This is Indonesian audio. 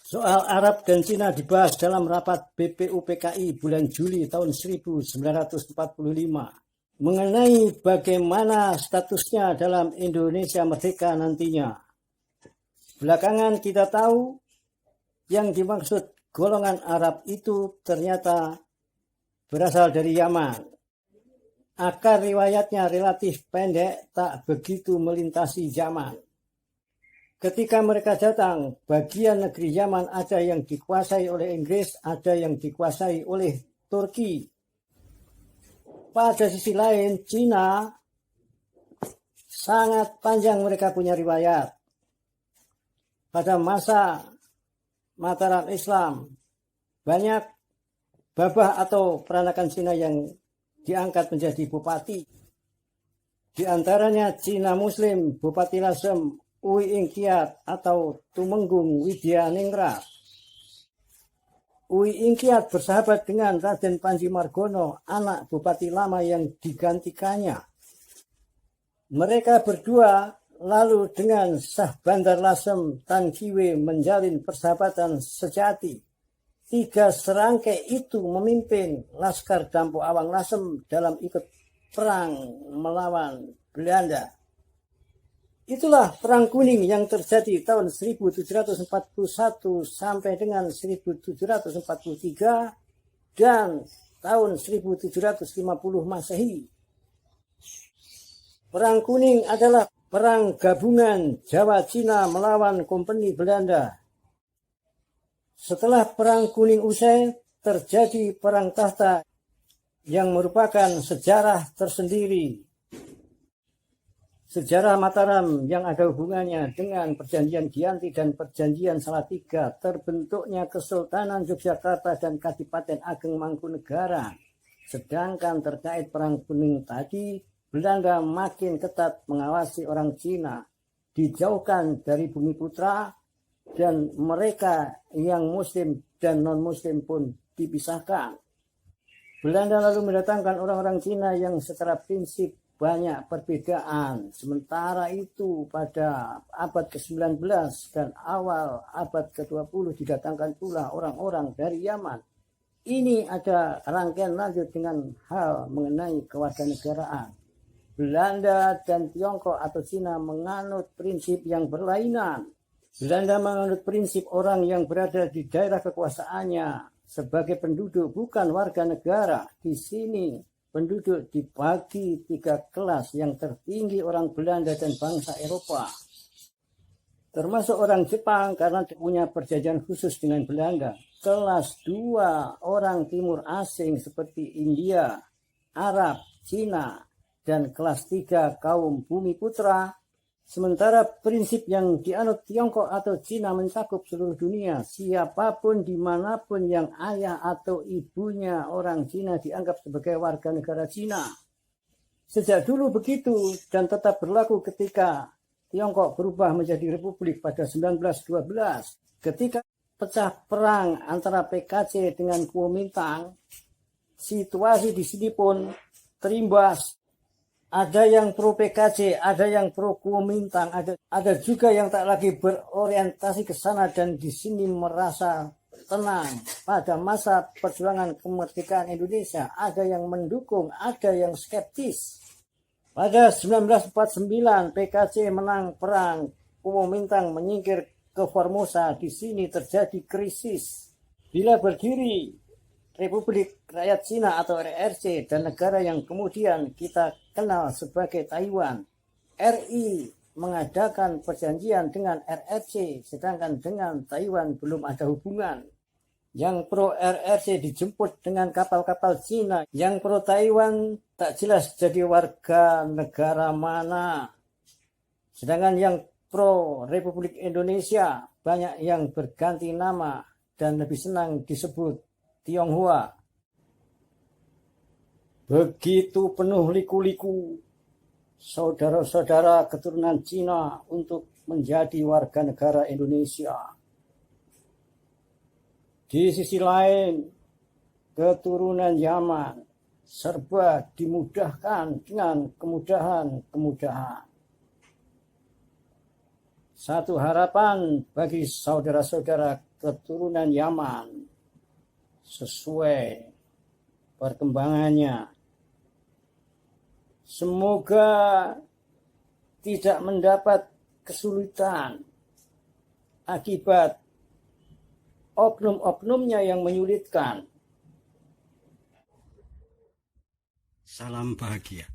Soal Arab dan Cina dibahas dalam rapat BPUPKI bulan Juli tahun 1945 mengenai bagaimana statusnya dalam Indonesia merdeka nantinya. Belakangan kita tahu yang dimaksud golongan Arab itu ternyata berasal dari Yaman. Akar riwayatnya relatif pendek, tak begitu melintasi zaman. Ketika mereka datang, bagian negeri Yaman ada yang dikuasai oleh Inggris, ada yang dikuasai oleh Turki. Pada sisi lain, Cina sangat panjang mereka punya riwayat. Pada masa Mataram Islam, banyak babah atau peranakan Cina yang diangkat menjadi bupati. Di antaranya Cina Muslim, Bupati Lasem, Uwi Ingkiat atau Tumenggung Widyaningrat. Uwi Ingkiat bersahabat dengan Raden Panji Margono, anak bupati lama yang digantikannya. Mereka berdua lalu dengan Sah Bandar Lasem Tan Kiwe menjalin persahabatan sejati. 3 serangkai itu memimpin Laskar Dampo Awang Lasem dalam ikut perang melawan Belanda. Itulah Perang Kuning yang terjadi tahun 1741 sampai dengan 1743 dan tahun 1750 Masehi. Perang Kuning adalah perang gabungan Jawa Cina melawan Kompeni Belanda. Setelah Perang Kuning usai, terjadi Perang Tahta yang merupakan sejarah tersendiri. Sejarah Mataram yang ada hubungannya dengan Perjanjian Giyanti dan Perjanjian Salatiga, terbentuknya Kesultanan Yogyakarta dan Kadipaten Ageng Mangkunegara. Sedangkan terkait Perang Kuning tadi, Belanda makin ketat mengawasi orang Cina, dijauhkan dari Bumi Putra, dan mereka yang Muslim dan non-Muslim pun dipisahkan. Belanda lalu mendatangkan orang-orang Cina yang secara prinsip banyak perbedaan. Sementara itu pada abad ke-19 dan awal abad ke-20 didatangkan pula orang-orang dari Yaman. Ini ada rangkaian lanjut dengan hal mengenai kewarganegaraan. Belanda dan Tiongkok atau Cina menganut prinsip yang berlainan. Belanda menganut prinsip orang yang berada di daerah kekuasaannya sebagai penduduk bukan warga negara. Di sini penduduk dibagi 3 kelas, yang tertinggi orang Belanda dan bangsa Eropa. Termasuk orang Jepang karena punya perjanjian khusus dengan Belanda. Kelas 2 orang timur asing seperti India, Arab, Cina, dan kelas 3 kaum Bumi Putra. Sementara prinsip yang dianut Tiongkok atau Cina mencakup seluruh dunia. Siapapun dimanapun yang ayah atau ibunya orang Cina dianggap sebagai warga negara Cina. Sejak dulu begitu dan tetap berlaku ketika Tiongkok berubah menjadi republik pada 1912. Ketika pecah perang antara PKC dengan Kuomintang, situasi di sini pun terimbas. Ada yang pro PKC, ada yang pro Kuomintang, ada juga yang tak lagi berorientasi ke sana dan di sini merasa tenang. Pada masa perjuangan kemerdekaan Indonesia, ada yang mendukung, ada yang skeptis. Pada 1949, PKC menang perang, Kuomintang menyingkir ke Formosa. Di sini terjadi krisis. Bila berdiri Republik Rakyat Cina atau RRC dan negara yang kemudian kita kenal sebagai Taiwan, RI mengadakan perjanjian dengan RRC, sedangkan dengan Taiwan belum ada hubungan. Yang pro RRC dijemput dengan kapal-kapal Cina, yang pro Taiwan tak jelas jadi warga negara mana. Sedangkan yang pro Republik Indonesia banyak yang berganti nama dan lebih senang disebut Tionghoa. Begitu penuh liku-liku saudara-saudara keturunan Cina untuk menjadi warga negara Indonesia. Di sisi lain, keturunan Yaman serba dimudahkan dengan kemudahan-kemudahan. satu harapan bagi saudara-saudara keturunan Yaman sesuai perkembangannya. Semoga tidak mendapat kesulitan akibat oknum-oknumnya yang menyulitkan. Salam bahagia.